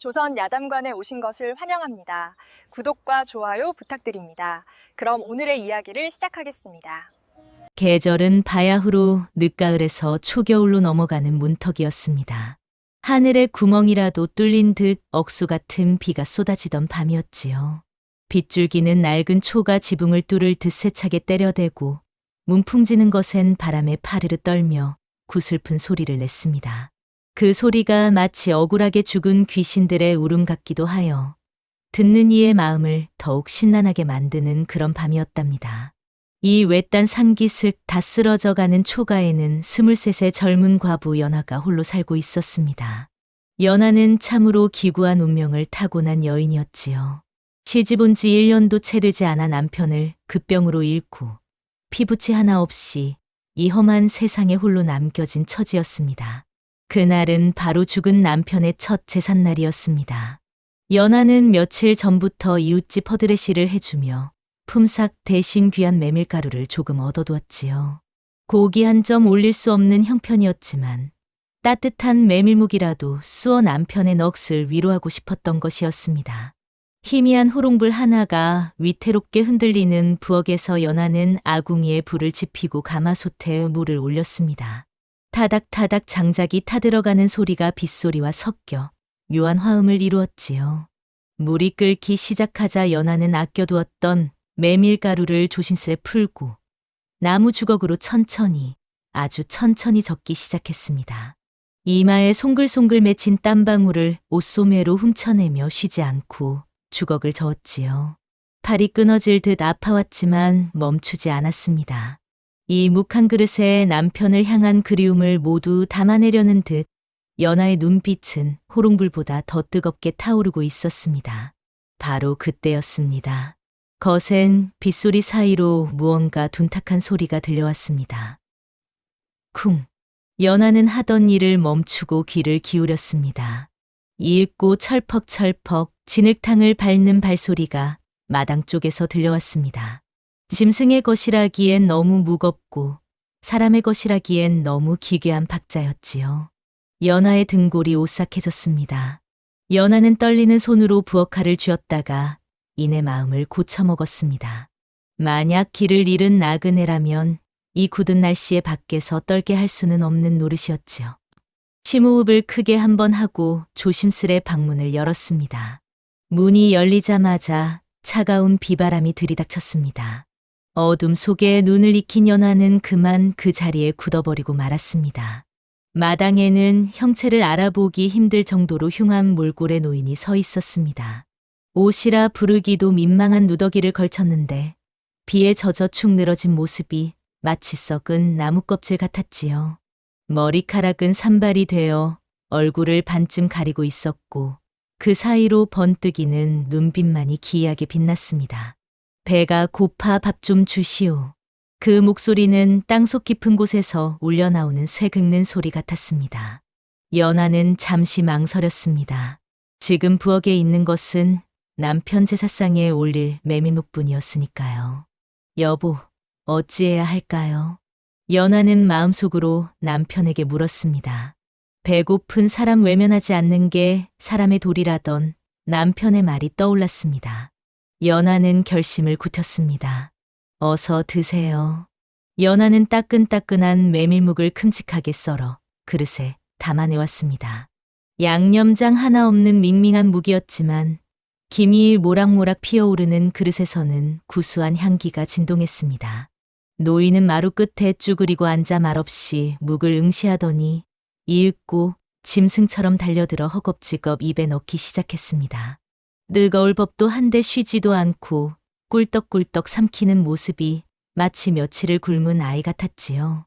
조선 야담관에 오신 것을 환영합니다. 구독과 좋아요 부탁드립니다. 그럼 오늘의 이야기를 시작하겠습니다. 계절은 바야흐로 늦가을에서 초겨울로 넘어가는 문턱이었습니다. 하늘에 구멍이라도 뚫린 듯 억수 같은 비가 쏟아지던 밤이었지요. 빗줄기는 낡은 초가 지붕을 뚫을 듯 세차게 때려대고 문풍지는 것엔 바람에 파르르 떨며 구슬픈 소리를 냈습니다. 그 소리가 마치 억울하게 죽은 귀신들의 울음 같기도 하여 듣는 이의 마음을 더욱 심란하게 만드는 그런 밤이었답니다. 이 외딴 산기슭 다 쓰러져가는 초가에는 23의 젊은 과부 연하가 홀로 살고 있었습니다. 연하는 참으로 기구한 운명을 타고난 여인이었지요. 시집 온 지 1년도 채 되지 않아 남편을 급병으로 잃고 피부치 하나 없이 이 험한 세상에 홀로 남겨진 처지였습니다. 그날은 바로 죽은 남편의 첫 제삿날이었습니다. 연하는 며칠 전부터 이웃집 허드레시를 해주며 품삯 대신 귀한 메밀가루를 조금 얻어두었지요. 고기 한 점 올릴 수 없는 형편이었지만 따뜻한 메밀묵이라도 쑤어 남편의 넋을 위로하고 싶었던 것이었습니다. 희미한 호롱불 하나가 위태롭게 흔들리는 부엌에서 연하는 아궁이에 불을 지피고 가마솥에 물을 올렸습니다. 타닥타닥 장작이 타들어가는 소리가 빗소리와 섞여 묘한 화음을 이루었지요. 물이 끓기 시작하자 연하는 아껴두었던 메밀가루를 조심스레 풀고 나무 주걱으로 천천히, 아주 천천히 적기 시작했습니다. 이마에 송글송글 맺힌 땀방울을 옷소매로 훔쳐내며 쉬지 않고 주걱을 저었지요. 팔이 끊어질 듯 아파왔지만 멈추지 않았습니다. 이 묵한 그릇에 남편을 향한 그리움을 모두 담아내려는 듯 연하의 눈빛은 호롱불보다 더 뜨겁게 타오르고 있었습니다. 바로 그때였습니다. 거센 빗소리 사이로 무언가 둔탁한 소리가 들려왔습니다. 쿵! 연하는 하던 일을 멈추고 귀를 기울였습니다. 이윽고 철퍽철퍽 진흙탕을 밟는 발소리가 마당 쪽에서 들려왔습니다. 짐승의 것이라기엔 너무 무겁고 사람의 것이라기엔 너무 기괴한 박자였지요. 연하의 등골이 오싹해졌습니다. 연하는 떨리는 손으로 부엌칼을 쥐었다가 이내 마음을 고쳐먹었습니다. 만약 길을 잃은 나그네라면 이 굳은 날씨에 밖에서 떨게 할 수는 없는 노릇이었지요. 심호흡을 크게 한번 하고 조심스레 방문을 열었습니다. 문이 열리자마자 차가운 비바람이 들이닥쳤습니다. 어둠 속에 눈을 익힌 연하는 그만 그 자리에 굳어버리고 말았습니다. 마당에는 형체를 알아보기 힘들 정도로 흉한 몰골의 노인이 서 있었습니다. 옷이라 부르기도 민망한 누더기를 걸쳤는데 비에 젖어 축 늘어진 모습이 마치 썩은 나무껍질 같았지요. 머리카락은 산발이 되어 얼굴을 반쯤 가리고 있었고 그 사이로 번뜩이는 눈빛만이 기이하게 빛났습니다. 배가 고파 밥 좀 주시오. 그 목소리는 땅속 깊은 곳에서 울려나오는 쇠 긁는 소리 같았습니다. 연하는 잠시 망설였습니다. 지금 부엌에 있는 것은 남편 제사상에 올릴 메밀묵뿐이었으니까요. 여보, 어찌해야 할까요? 연하는 마음속으로 남편에게 물었습니다. 배고픈 사람 외면하지 않는 게 사람의 도리라던 남편의 말이 떠올랐습니다. 연하는 결심을 굳혔습니다. 어서 드세요. 연하는 따끈따끈한 메밀묵을 큼직하게 썰어 그릇에 담아내왔습니다. 양념장 하나 없는 밍밍한 묵이었지만 김이 모락모락 피어오르는 그릇에서는 구수한 향기가 진동했습니다. 노인은 마루 끝에 쭈그리고 앉아 말없이 묵을 응시하더니 이윽고 짐승처럼 달려들어 허겁지겁 입에 넣기 시작했습니다. 뜨거울 법도 한데 쉬지도 않고 꿀떡꿀떡 삼키는 모습이 마치 며칠을 굶은 아이 같았지요.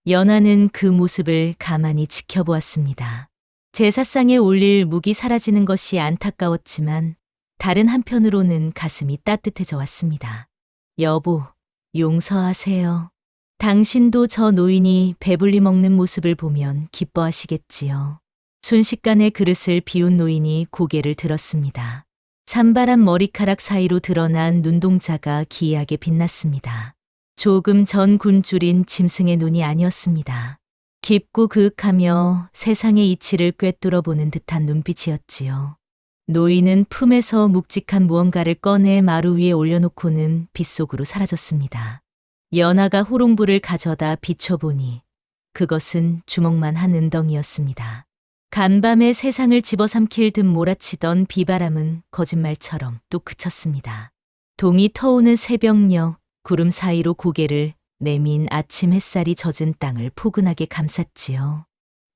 연하는 그 모습을 가만히 지켜보았습니다. 제사상에 올릴 묵이 사라지는 것이 안타까웠지만 다른 한편으로는 가슴이 따뜻해져 왔습니다. 여보, 용서하세요. 당신도 저 노인이 배불리 먹는 모습을 보면 기뻐하시겠지요. 순식간에 그릇을 비운 노인이 고개를 들었습니다. 산발한 머리카락 사이로 드러난 눈동자가 기이하게 빛났습니다. 조금 전 굶주린 짐승의 눈이 아니었습니다. 깊고 그윽하며 세상의 이치를 꿰뚫어 보는 듯한 눈빛이었지요. 노인은 품에서 묵직한 무언가를 꺼내 마루 위에 올려놓고는 빗속으로 사라졌습니다. 연하가 호롱불을 가져다 비춰보니 그것은 주먹만 한 은덩이였습니다. 간밤에 세상을 집어삼킬 듯 몰아치던 비바람은 거짓말처럼 뚝 그쳤습니다. 동이 터오는 새벽녘 구름 사이로 고개를 내민 아침 햇살이 젖은 땅을 포근하게 감쌌지요.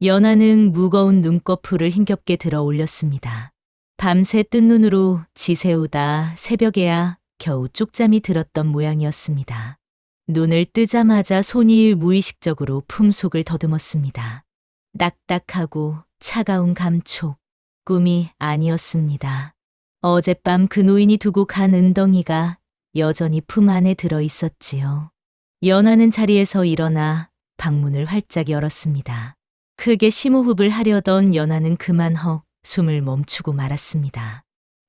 연하는 무거운 눈꺼풀을 힘겹게 들어 올렸습니다. 밤새 뜬 눈으로 지새우다 새벽에야 겨우 쪽잠이 들었던 모양이었습니다. 눈을 뜨자마자 손이 무의식적으로 품속을 더듬었습니다. 딱딱하고 차가운 감촉, 꿈이 아니었습니다. 어젯밤 그 노인이 두고 간 은덩이가 여전히 품 안에 들어 있었지요. 연하는 자리에서 일어나 방문을 활짝 열었습니다. 크게 심호흡을 하려던 연하는 그만 숨을 멈추고 말았습니다.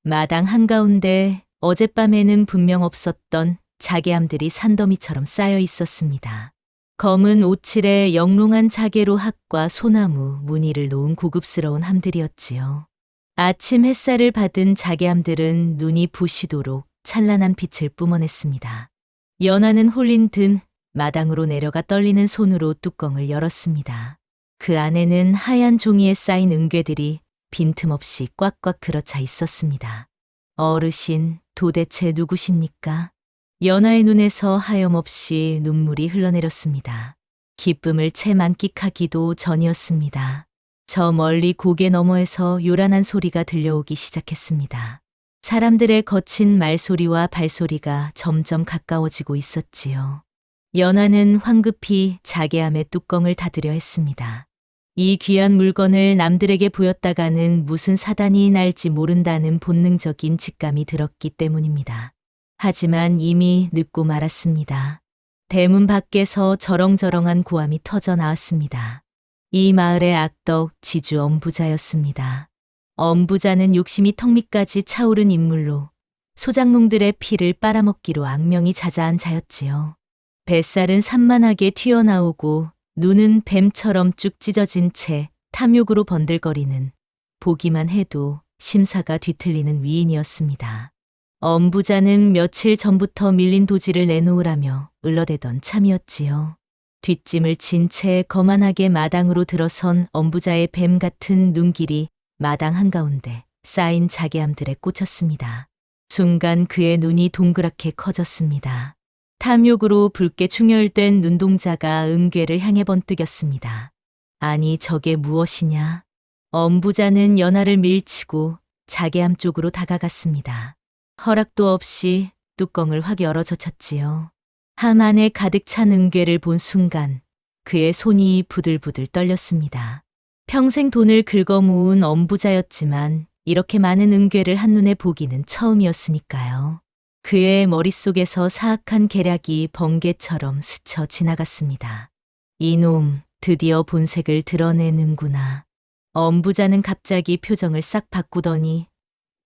마당 한가운데 어젯밤에는 분명 없었던 자개암들이 산더미처럼 쌓여 있었습니다. 검은 오칠에 영롱한 자개로 학과 소나무, 무늬를 놓은 고급스러운 함들이었지요. 아침 햇살을 받은 자개암들은 눈이 부시도록 찬란한 빛을 뿜어냈습니다. 연하는 홀린 듯 마당으로 내려가 떨리는 손으로 뚜껑을 열었습니다. 그 안에는 하얀 종이에 쌓인 은괴들이 빈틈없이 꽉꽉 들어차 있었습니다. 어르신, 도대체 누구십니까? 연하의 눈에서 하염없이 눈물이 흘러내렸습니다. 기쁨을 채 만끽하기도 전이었습니다. 저 멀리 고개 너머에서 요란한 소리가 들려오기 시작했습니다. 사람들의 거친 말소리와 발소리가 점점 가까워지고 있었지요. 연하는 황급히 자개암의 뚜껑을 닫으려 했습니다. 이 귀한 물건을 남들에게 보였다가는 무슨 사단이 날지 모른다는 본능적인 직감이 들었기 때문입니다. 하지만 이미 늦고 말았습니다. 대문 밖에서 저렁저렁한 고함이 터져 나왔습니다. 이 마을의 악덕 지주 엄부자였습니다. 엄부자는 욕심이 턱 밑까지 차오른 인물로 소작농들의 피를 빨아먹기로 악명이 자자한 자였지요. 뱃살은 산만하게 튀어나오고 눈은 뱀처럼 쭉 찢어진 채 탐욕으로 번들거리는, 보기만 해도 심사가 뒤틀리는 위인이었습니다. 엄부자는 며칠 전부터 밀린 도지를 내놓으라며 을러대던 참이었지요. 뒷짐을 진 채 거만하게 마당으로 들어선 엄부자의 뱀 같은 눈길이 마당 한가운데 쌓인 자개암들에 꽂혔습니다. 순간 그의 눈이 동그랗게 커졌습니다. 탐욕으로 붉게 충혈된 눈동자가 은괴를 향해 번뜩였습니다. 아니, 저게 무엇이냐? 엄부자는 연하를 밀치고 자개암 쪽으로 다가갔습니다. 허락도 없이 뚜껑을 확 열어 젖혔지요. 함 안에 가득 찬 은괴를 본 순간 그의 손이 부들부들 떨렸습니다. 평생 돈을 긁어모은 엄부자였지만 이렇게 많은 은괴를 한눈에 보기는 처음이었으니까요. 그의 머릿속에서 사악한 계략이 번개처럼 스쳐 지나갔습니다. 이놈, 드디어 본색을 드러내는구나. 엄부자는 갑자기 표정을 싹 바꾸더니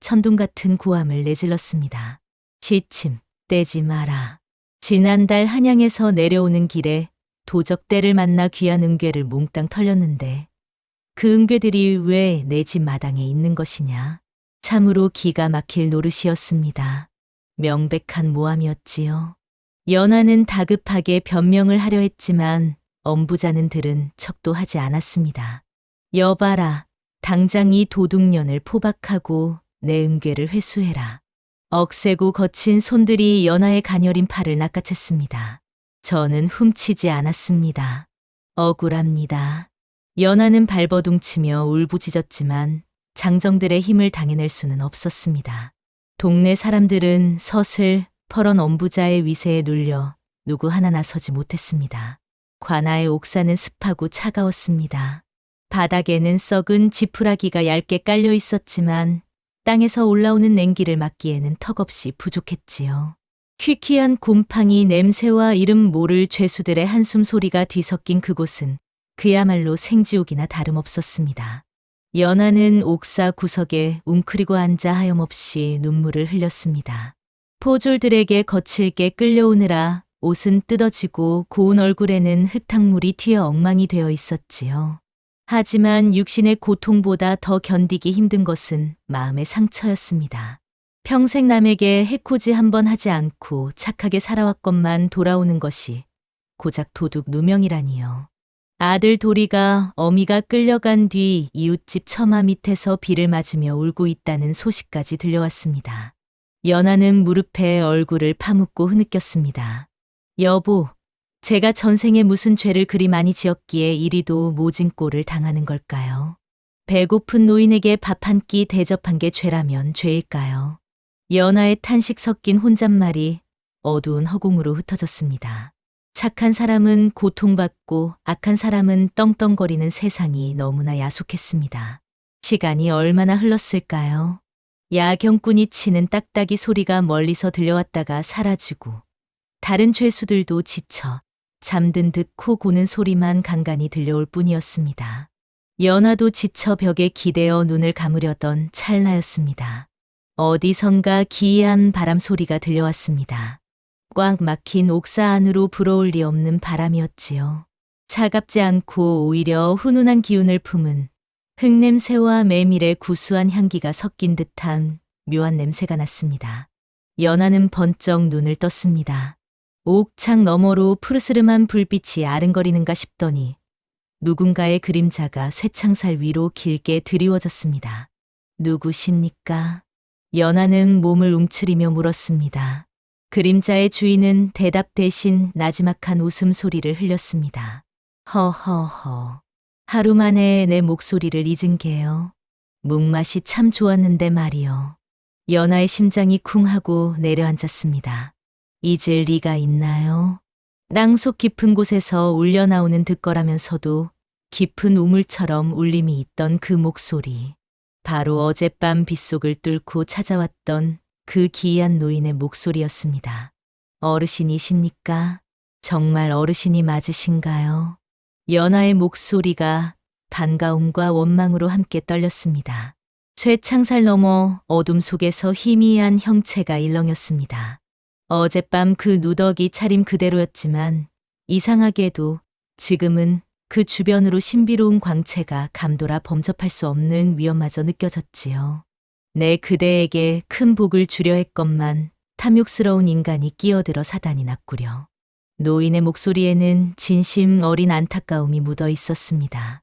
천둥 같은 고함을 내질렀습니다. 시침, 떼지 마라. 지난달 한양에서 내려오는 길에 도적대를 만나 귀한 은괴를 몽땅 털렸는데 그 은괴들이 왜 내 집 마당에 있는 것이냐? 참으로 기가 막힐 노릇이었습니다. 명백한 모함이었지요. 연하는 다급하게 변명을 하려 했지만 엄부자는 들은 척도 하지 않았습니다. 여봐라, 당장 이 도둑년을 포박하고 내 은괴를 회수해라. 억세고 거친 손들이 연하의 가녀린 팔을 낚아챘습니다. 저는 훔치지 않았습니다. 억울합니다. 연하는 발버둥치며 울부짖었지만 장정들의 힘을 당해낼 수는 없었습니다. 동네 사람들은 서슬 퍼런 엄부자의 위세에 눌려 누구 하나 나서지 못했습니다. 관아의 옥사는 습하고 차가웠습니다. 바닥에는 썩은 지푸라기가 얇게 깔려 있었지만 땅에서 올라오는 냉기를 막기에는 턱없이 부족했지요. 퀴퀴한 곰팡이 냄새와 이름 모를 죄수들의 한숨 소리가 뒤섞인 그곳은 그야말로 생지옥이나 다름없었습니다. 연하는 옥사 구석에 웅크리고 앉아 하염없이 눈물을 흘렸습니다. 포졸들에게 거칠게 끌려오느라 옷은 뜯어지고 고운 얼굴에는 흙탕물이 튀어 엉망이 되어 있었지요. 하지만 육신의 고통보다 더 견디기 힘든 것은 마음의 상처였습니다. 평생 남에게 해코지 한 번 하지 않고 착하게 살아왔건만 돌아오는 것이 고작 도둑 누명이라니요. 아들 도리가 어미가 끌려간 뒤 이웃집 처마 밑에서 비를 맞으며 울고 있다는 소식까지 들려왔습니다. 연하는 무릎에 얼굴을 파묻고 흐느꼈습니다. 여보, 제가 전생에 무슨 죄를 그리 많이 지었기에 이리도 모진 꼴을 당하는 걸까요? 배고픈 노인에게 밥 한 끼 대접한 게 죄라면 죄일까요? 연하의 탄식 섞인 혼잣말이 어두운 허공으로 흩어졌습니다. 착한 사람은 고통받고 악한 사람은 떵떵거리는 세상이 너무나 야속했습니다. 시간이 얼마나 흘렀을까요? 야경꾼이 치는 딱딱이 소리가 멀리서 들려왔다가 사라지고 다른 죄수들도 지쳐 잠든 듯 코 고는 소리만 간간히 들려올 뿐이었습니다. 연하도 지쳐 벽에 기대어 눈을 감으려던 찰나였습니다. 어디선가 기이한 바람 소리가 들려왔습니다. 꽉 막힌 옥사 안으로 불어올 리 없는 바람이었지요. 차갑지 않고 오히려 훈훈한 기운을 품은 흙냄새와 메밀의 구수한 향기가 섞인 듯한 묘한 냄새가 났습니다. 연하는 번쩍 눈을 떴습니다. 옥창 너머로 푸르스름한 불빛이 아른거리는가 싶더니 누군가의 그림자가 쇠창살 위로 길게 드리워졌습니다. 누구십니까? 연하는 몸을 움츠리며 물었습니다. 그림자의 주인은 대답 대신 나지막한 웃음소리를 흘렸습니다. 허허허. 하루 만에 내 목소리를 잊은 게요. 묵맛이 참 좋았는데 말이요. 연하의 심장이 쿵 하고 내려앉았습니다. 잊을 리가 있나요? 땅속 깊은 곳에서 울려나오는 듯거라면서도 깊은 우물처럼 울림이 있던 그 목소리. 바로 어젯밤 빗속을 뚫고 찾아왔던 그 기이한 노인의 목소리였습니다. 어르신이십니까? 정말 어르신이 맞으신가요? 연하의 목소리가 반가움과 원망으로 함께 떨렸습니다. 쇠창살 너머 어둠 속에서 희미한 형체가 일렁였습니다. 어젯밤 그 누더기 차림 그대로였지만 이상하게도 지금은 그 주변으로 신비로운 광채가 감돌아 범접할 수 없는 위험마저 느껴졌지요. 내 그대에게 큰 복을 주려 했건만 탐욕스러운 인간이 끼어들어 사단이 났구려. 노인의 목소리에는 진심 어린 안타까움이 묻어 있었습니다.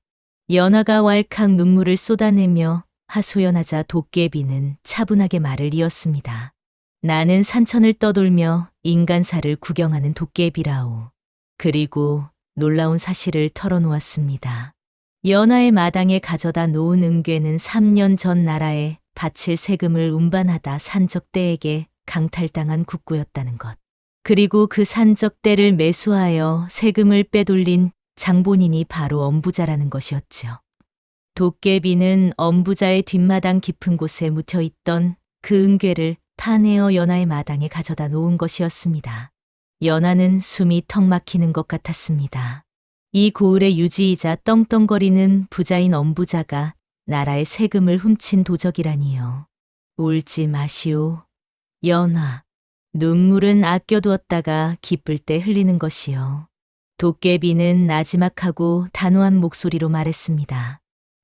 연하가 왈칵 눈물을 쏟아내며 하소연하자 도깨비는 차분하게 말을 이었습니다. 나는 산천을 떠돌며 인간사를 구경하는 도깨비라오. 그리고 놀라운 사실을 털어놓았습니다. 연하의 마당에 가져다 놓은 은괴는 3년 전 나라에 바칠 세금을 운반하다 산적대에게 강탈당한 국구였다는 것. 그리고 그 산적대를 매수하여 세금을 빼돌린 장본인이 바로 엄부자라는 것이었지요. 도깨비는 엄부자의 뒷마당 깊은 곳에 묻혀있던 그 은괴를 파내어 연하의 마당에 가져다 놓은 것이었습니다. 연하는 숨이 턱 막히는 것 같았습니다. 이 고을의 유지이자 떵떵거리는 부자인 엄부자가 나라의 세금을 훔친 도적이라니요. 울지 마시오. 연하. 눈물은 아껴두었다가 기쁠 때 흘리는 것이요. 도깨비는 나지막하고 단호한 목소리로 말했습니다.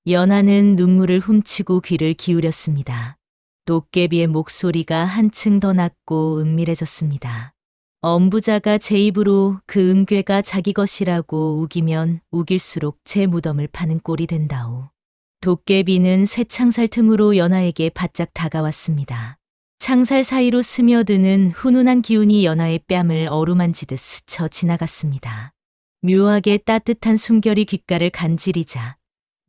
연하는 눈물을 훔치고 귀를 기울였습니다. 도깨비의 목소리가 한층 더 낮고 은밀해졌습니다. 엄부자가 제 입으로 그 은괴가 자기 것이라고 우기면 우길수록 제 무덤을 파는 꼴이 된다오. 도깨비는 쇠창살 틈으로 연하에게 바짝 다가왔습니다. 창살 사이로 스며드는 훈훈한 기운이 연하의 뺨을 어루만지듯 스쳐 지나갔습니다. 묘하게 따뜻한 숨결이 귓가를 간지리자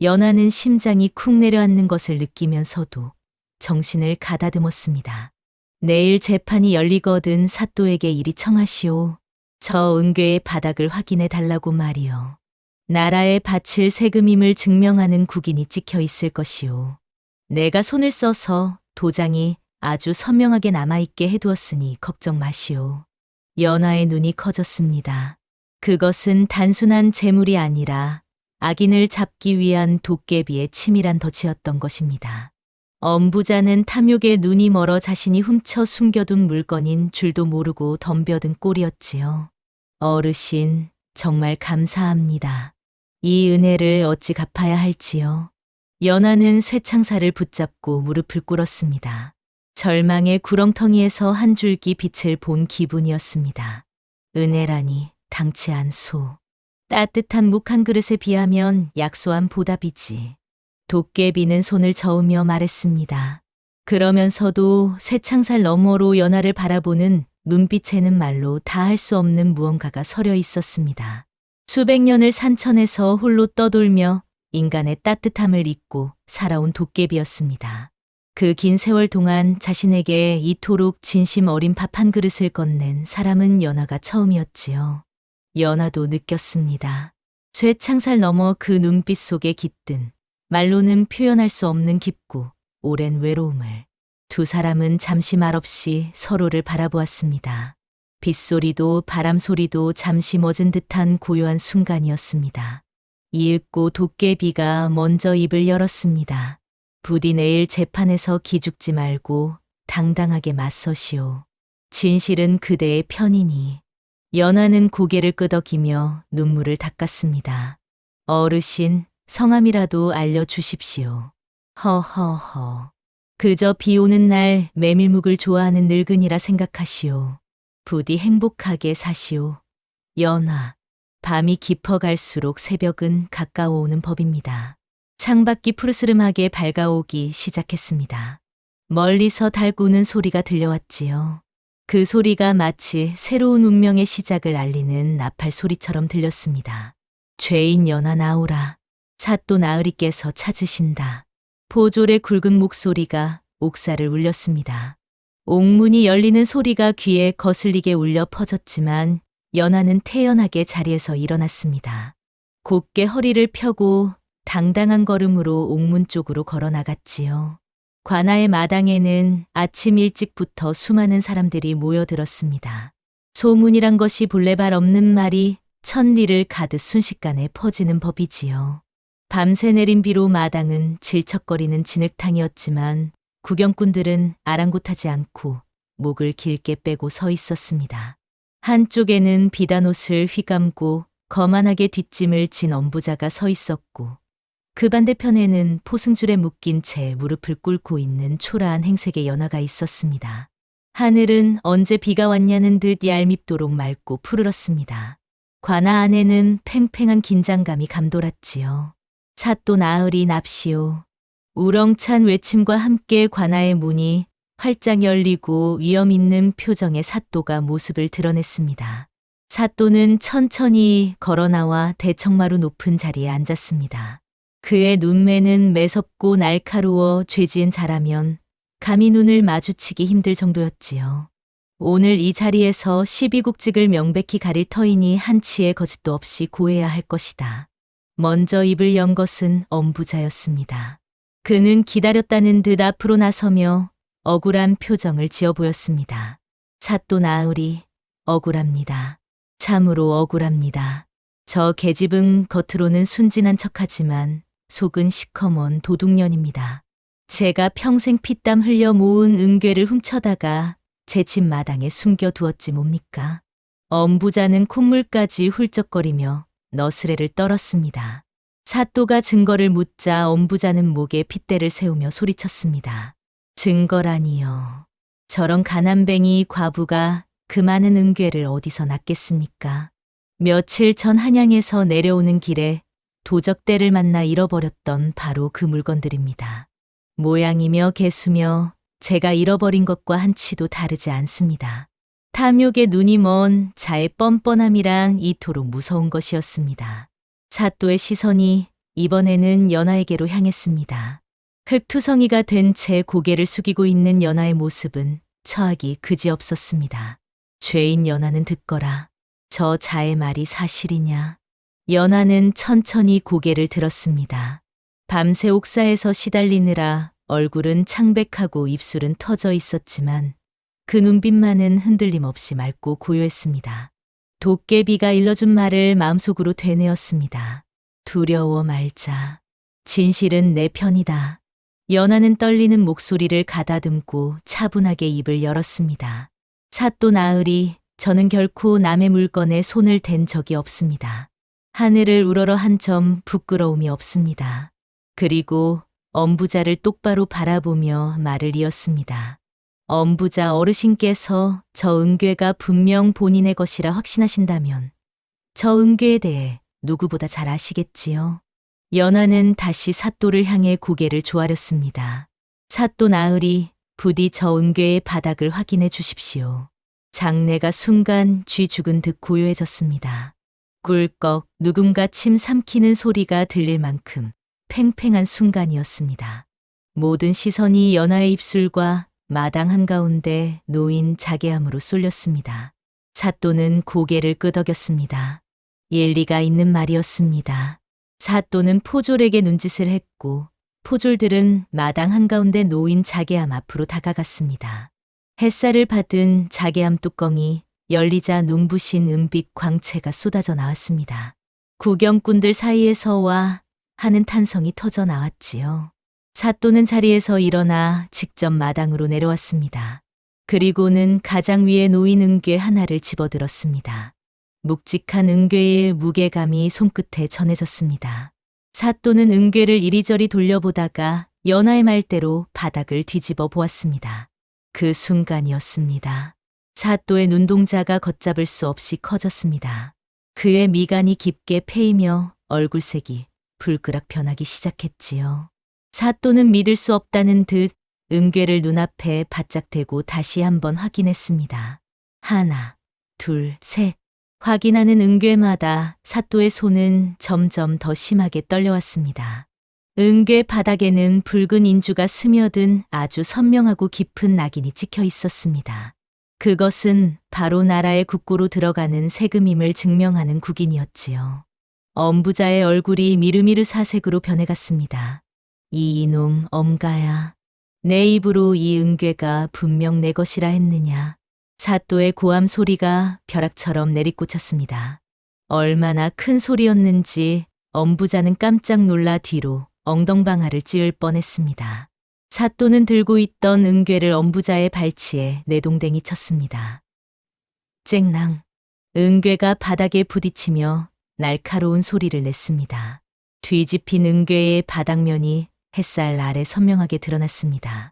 연하는 심장이 쿵 내려앉는 것을 느끼면서도 정신을 가다듬었습니다. 내일 재판이 열리거든 사또에게 이리 청하시오. 저 은괴의 바닥을 확인해 달라고 말이요. 나라에 바칠 세금임을 증명하는 국인이 찍혀 있을 것이오. 내가 손을 써서 도장이 아주 선명하게 남아있게 해두었으니 걱정 마시오. 연하의 눈이 커졌습니다. 그것은 단순한 재물이 아니라 악인을 잡기 위한 도깨비의 치밀한 덫이었던 것입니다. 엄부자는 탐욕에 눈이 멀어 자신이 훔쳐 숨겨둔 물건인 줄도 모르고 덤벼든 꼴이었지요. 어르신, 정말 감사합니다. 이 은혜를 어찌 갚아야 할지요. 연하는 쇠창살을 붙잡고 무릎을 꿇었습니다. 절망의 구렁텅이에서 한 줄기 빛을 본 기분이었습니다. 은혜라니 당치 않소. 따뜻한 묵 한 그릇에 비하면 약소한 보답이지. 도깨비는 손을 저으며 말했습니다. 그러면서도 쇠창살 너머로 연하를 바라보는 눈빛에는 말로 다 할 수 없는 무언가가 서려 있었습니다. 수백 년을 산천에서 홀로 떠돌며 인간의 따뜻함을 잊고 살아온 도깨비였습니다. 그 긴 세월 동안 자신에게 이토록 진심 어린 밥 한 그릇을 건넨 사람은 연하가 처음이었지요. 연하도 느꼈습니다. 쇠창살 너머 그 눈빛 속에 깃든 말로는 표현할 수 없는 깊고 오랜 외로움을. 두 사람은 잠시 말없이 서로를 바라보았습니다. 빗소리도 바람소리도 잠시 멎은 듯한 고요한 순간이었습니다. 이윽고 도깨비가 먼저 입을 열었습니다. 부디 내일 재판에서 기죽지 말고 당당하게 맞서시오. 진실은 그대의 편이니. 연하는 고개를 끄덕이며 눈물을 닦았습니다. 어르신, 성함이라도 알려주십시오. 허허허. 그저 비 오는 날 메밀묵을 좋아하는 늙은이라 생각하시오. 부디 행복하게 사시오. 연하. 밤이 깊어갈수록 새벽은 가까워오는 법입니다. 창밖이 푸르스름하게 밝아오기 시작했습니다. 멀리서 달 꾸는 소리가 들려왔지요. 그 소리가 마치 새로운 운명의 시작을 알리는 나팔 소리처럼 들렸습니다. 죄인 연하 나오라. 사또 나으리께서 찾으신다. 포졸의 굵은 목소리가 옥사를 울렸습니다. 옥문이 열리는 소리가 귀에 거슬리게 울려 퍼졌지만 연하는 태연하게 자리에서 일어났습니다. 곧게 허리를 펴고 당당한 걸음으로 옥문 쪽으로 걸어 나갔지요. 관아의 마당에는 아침 일찍부터 수많은 사람들이 모여들었습니다. 소문이란 것이 본래발 없는 말이 천리를 가듯 순식간에 퍼지는 법이지요. 밤새 내린 비로 마당은 질척거리는 진흙탕이었지만 구경꾼들은 아랑곳하지 않고 목을 길게 빼고 서 있었습니다. 한쪽에는 비단 옷을 휘감고 거만하게 뒷짐을 진 엄부자가 서 있었고 그 반대편에는 포승줄에 묶인 채 무릎을 꿇고 있는 초라한 행색의 연하가 있었습니다. 하늘은 언제 비가 왔냐는 듯 얄밉도록 맑고 푸르렀습니다. 관아 안에는 팽팽한 긴장감이 감돌았지요. 사또 나으리 납시오. 우렁찬 외침과 함께 관아의 문이 활짝 열리고 위험 있는 표정의 사또가 모습을 드러냈습니다. 사또는 천천히 걸어나와 대청마루 높은 자리에 앉았습니다. 그의 눈매는 매섭고 날카로워 죄지은 자라면 감히 눈을 마주치기 힘들 정도였지요. 오늘 이 자리에서 시비국직을 명백히 가릴 터이니 한치의 거짓도 없이 고해야 할 것이다. 먼저 입을 연 것은 엄부자였습니다. 그는 기다렸다는 듯 앞으로 나서며 억울한 표정을 지어 보였습니다. 사또 나으리, 억울합니다. 참으로 억울합니다. 저 계집은 겉으로는 순진한 척하지만 속은 시커먼 도둑년입니다. 제가 평생 피땀 흘려 모은 은괴를 훔쳐다가 제 집 마당에 숨겨두었지 뭡니까? 엄부자는 콧물까지 훌쩍거리며 너스레를 떨었습니다. 사또가 증거를 묻자 엄부자는 목에 핏대를 세우며 소리쳤습니다. 증거라니요. 저런 가난뱅이 과부가 그 많은 은괴를 어디서 낳겠습니까? 며칠 전 한양에서 내려오는 길에 도적대를 만나 잃어버렸던 바로 그 물건들입니다. 모양이며 개수며 제가 잃어버린 것과 한치도 다르지 않습니다. 탐욕의 눈이 먼 자의 뻔뻔함이랑 이토록 무서운 것이었습니다. 사또의 시선이 이번에는 연하에게로 향했습니다. 흙투성이가 된 채 고개를 숙이고 있는 연하의 모습은 처하기 그지없었습니다. 죄인 연하는 듣거라. 저 자의 말이 사실이냐? 연하는 천천히 고개를 들었습니다. 밤새 옥사에서 시달리느라 얼굴은 창백하고 입술은 터져 있었지만 그 눈빛만은 흔들림 없이 맑고 고요했습니다. 도깨비가 일러준 말을 마음속으로 되뇌었습니다. 두려워 말자. 진실은 내 편이다. 연하는 떨리는 목소리를 가다듬고 차분하게 입을 열었습니다. 사또 나으리, 저는 결코 남의 물건에 손을 댄 적이 없습니다. 하늘을 우러러 한 점 부끄러움이 없습니다. 그리고 엄부자를 똑바로 바라보며 말을 이었습니다. 엄부자 어르신께서 저 은괴가 분명 본인의 것이라 확신하신다면 저 은괴에 대해 누구보다 잘 아시겠지요. 연하는 다시 사또를 향해 고개를 조아렸습니다. 사또 나으리, 부디 저 은괴의 바닥을 확인해 주십시오. 장내가 순간 쥐 죽은 듯 고요해졌습니다. 꿀꺽 누군가 침 삼키는 소리가 들릴 만큼 팽팽한 순간이었습니다. 모든 시선이 연하의 입술과 마당 한가운데 놓인 자개암으로 쏠렸습니다. 사또는 고개를 끄덕였습니다. 일리가 있는 말이었습니다. 사또는 포졸에게 눈짓을 했고 포졸들은 마당 한가운데 놓인 자개암 앞으로 다가갔습니다. 햇살을 받은 자개암 뚜껑이 열리자 눈부신 은빛 광채가 쏟아져 나왔습니다. 구경꾼들 사이에서와 하는 탄성이 터져 나왔지요. 사또는 자리에서 일어나 직접 마당으로 내려왔습니다. 그리고는 가장 위에 놓인 은괴 하나를 집어들었습니다. 묵직한 은괴의 무게감이 손끝에 전해졌습니다. 사또는 은괴를 이리저리 돌려보다가 연하의 말대로 바닥을 뒤집어 보았습니다. 그 순간이었습니다. 사또의 눈동자가 걷잡을 수 없이 커졌습니다. 그의 미간이 깊게 패이며 얼굴색이 불그락 변하기 시작했지요. 사또는 믿을 수 없다는 듯 은괴를 눈앞에 바짝 대고 다시 한번 확인했습니다. 하나, 둘, 셋. 확인하는 은괴마다 사또의 손은 점점 더 심하게 떨려왔습니다. 은괴 바닥에는 붉은 인주가 스며든 아주 선명하고 깊은 낙인이 찍혀 있었습니다. 그것은 바로 나라의 국고로 들어가는 세금임을 증명하는 국인이었지요. 엄부자의 얼굴이 미르미르 사색으로 변해갔습니다. 이놈 엄가야. 내 입으로 이 은괴가 분명 내 것이라 했느냐. 사또의 고함 소리가 벼락처럼 내리꽂혔습니다. 얼마나 큰 소리였는지 엄부자는 깜짝 놀라 뒤로 엉덩방아를 찧을 뻔했습니다. 사또는 들고 있던 은괴를 엄부자의 발치에 내동댕이 쳤습니다. 쨍랑. 은괴가 바닥에 부딪히며 날카로운 소리를 냈습니다. 뒤집힌 은괴의 바닥면이 햇살 아래 선명하게 드러났습니다.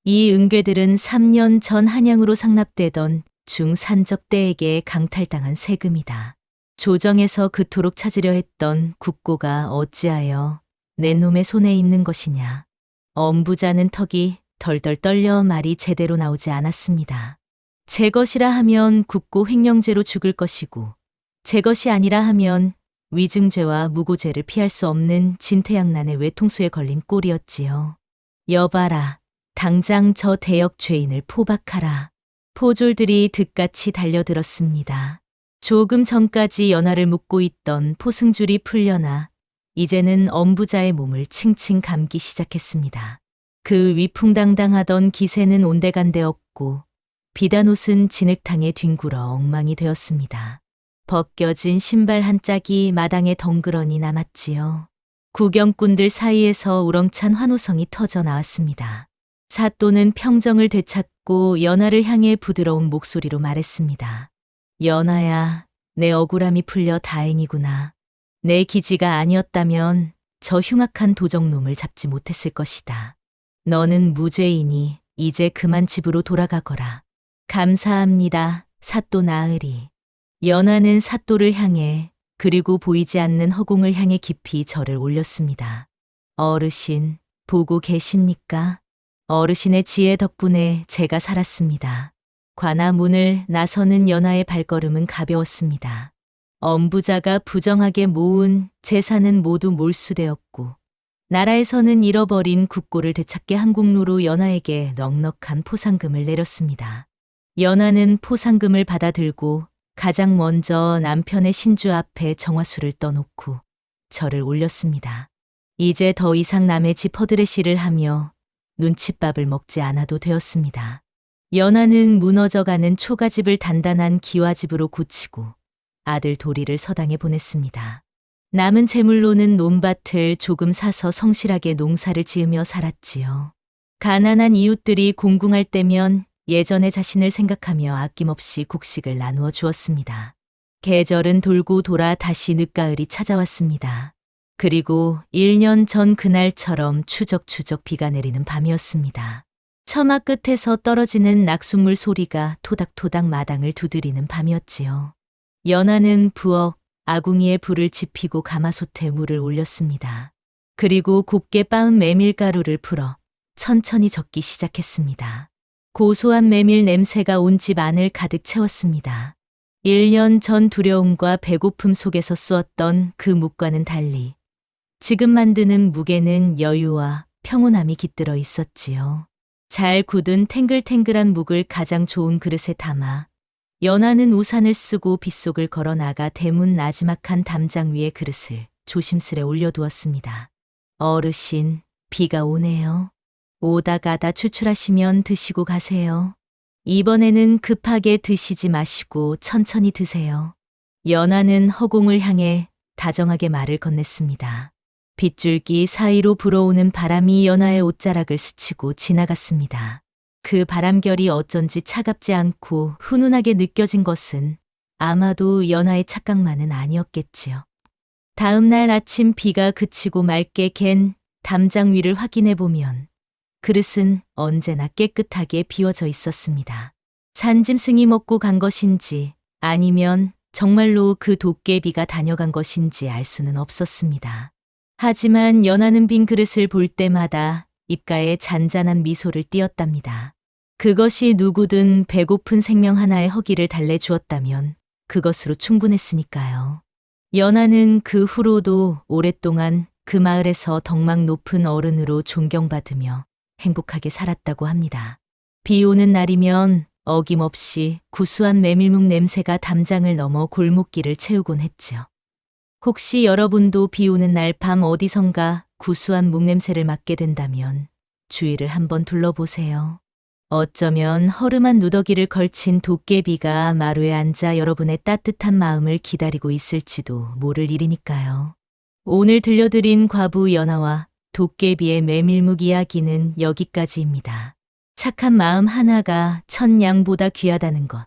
이 은괴들은 3년 전 한양으로 상납되던 중산적대에게 강탈당한 세금이다. 조정에서 그토록 찾으려 했던 국고가 어찌하여 내 놈의 손에 있는 것이냐. 엄부자는 턱이 덜덜 떨려 말이 제대로 나오지 않았습니다. 제 것이라 하면 국고 횡령죄로 죽을 것이고 제 것이 아니라 하면 위증죄와 무고죄를 피할 수 없는 진퇴양난의 외통수에 걸린 꼴이었지요. 여봐라. 당장 저 대역 죄인을 포박하라. 포졸들이 득같이 달려들었습니다. 조금 전까지 연하를 묶고 있던 포승줄이 풀려나 이제는 엄부자의 몸을 칭칭 감기 시작했습니다. 그 위풍당당하던 기세는 온데간데 없고 비단 옷은 진흙탕에 뒹굴어 엉망이 되었습니다. 벗겨진 신발 한 짝이 마당에 덩그러니 남았지요. 구경꾼들 사이에서 우렁찬 환호성이 터져 나왔습니다. 사또는 평정을 되찾고 연하를 향해 부드러운 목소리로 말했습니다. 연하야, 내 억울함이 풀려 다행이구나. 내 기지가 아니었다면 저 흉악한 도적놈을 잡지 못했을 것이다. 너는 무죄이니 이제 그만 집으로 돌아가거라. 감사합니다, 사또 나으리. 연하는 사또를 향해 그리고 보이지 않는 허공을 향해 깊이 절을 올렸습니다. 어르신, 보고 계십니까? 어르신의 지혜 덕분에 제가 살았습니다. 관아 문을 나서는 연하의 발걸음은 가벼웠습니다. 엄부자가 부정하게 모은 재산은 모두 몰수되었고 나라에서는 잃어버린 국고를 되찾게 한국로로 연하에게 넉넉한 포상금을 내렸습니다. 연하는 포상금을 받아들고 가장 먼저 남편의 신주 앞에 정화수를 떠놓고 절을 올렸습니다. 이제 더 이상 남의 집 허드레시를 하며 눈칫밥을 먹지 않아도 되었습니다. 연하는 무너져가는 초가집을 단단한 기와집으로 고치고 아들 도리를 서당에 보냈습니다. 남은 재물로는 논밭을 조금 사서 성실하게 농사를 지으며 살았지요. 가난한 이웃들이 공궁할 때면 예전의 자신을 생각하며 아낌없이 곡식을 나누어 주었습니다. 계절은 돌고 돌아 다시 늦가을이 찾아왔습니다. 그리고 1년 전 그날처럼 추적추적 비가 내리는 밤이었습니다. 처마 끝에서 떨어지는 낙숫물 소리가 토닥토닥 마당을 두드리는 밤이었지요. 연하는 부엌 아궁이에 불을 지피고 가마솥에 물을 올렸습니다. 그리고 곱게 빻은 메밀가루를 풀어 천천히 젓기 시작했습니다. 고소한 메밀 냄새가 온 집 안을 가득 채웠습니다. 1년 전 두려움과 배고픔 속에서 쏘았던 그 묵과는 달리 지금 만드는 묵에는 여유와 평온함이 깃들어 있었지요. 잘 굳은 탱글탱글한 묵을 가장 좋은 그릇에 담아 연하는 우산을 쓰고 빗속을 걸어 나가 대문 나지막한 담장 위에 그릇을 조심스레 올려두었습니다. 어르신, 비가 오네요. 오다 가다 출출하시면 드시고 가세요. 이번에는 급하게 드시지 마시고 천천히 드세요. 연하는 허공을 향해 다정하게 말을 건넸습니다. 빗줄기 사이로 불어오는 바람이 연하의 옷자락을 스치고 지나갔습니다. 그 바람결이 어쩐지 차갑지 않고 훈훈하게 느껴진 것은 아마도 연하의 착각만은 아니었겠지요. 다음 날 아침 비가 그치고 맑게 갠 담장 위를 확인해 보면 그릇은 언제나 깨끗하게 비워져 있었습니다. 산짐승이 먹고 간 것인지 아니면 정말로 그 도깨비가 다녀간 것인지 알 수는 없었습니다. 하지만 연하는 빈 그릇을 볼 때마다 입가에 잔잔한 미소를 띄었답니다. 그것이 누구든 배고픈 생명 하나의 허기를 달래주었다면 그것으로 충분했으니까요. 연하는 그 후로도 오랫동안 그 마을에서 덕망 높은 어른으로 존경받으며 행복하게 살았다고 합니다. 비 오는 날이면 어김없이 구수한 메밀묵 냄새가 담장을 넘어 골목길을 채우곤 했지요. 혹시 여러분도 비 오는 날 밤 어디선가 구수한 묵 냄새를 맡게 된다면 주위를 한번 둘러보세요. 어쩌면 허름한 누더기를 걸친 도깨비가 마루에 앉아 여러분의 따뜻한 마음을 기다리고 있을지도 모를 일이니까요. 오늘 들려드린 과부 연하와 도깨비의 메밀묵 이야기는 여기까지입니다. 착한 마음 하나가 천 양보다 귀하다는 것,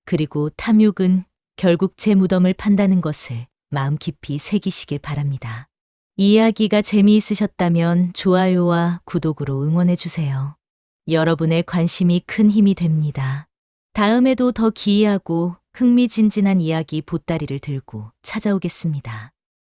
그리고 탐욕은 결국 제 무덤을 판다는 것을 마음 깊이 새기시길 바랍니다. 이야기가 재미있으셨다면 좋아요와 구독으로 응원해주세요. 여러분의 관심이 큰 힘이 됩니다. 다음에도 더 기이하고 흥미진진한 이야기 보따리를 들고 찾아오겠습니다.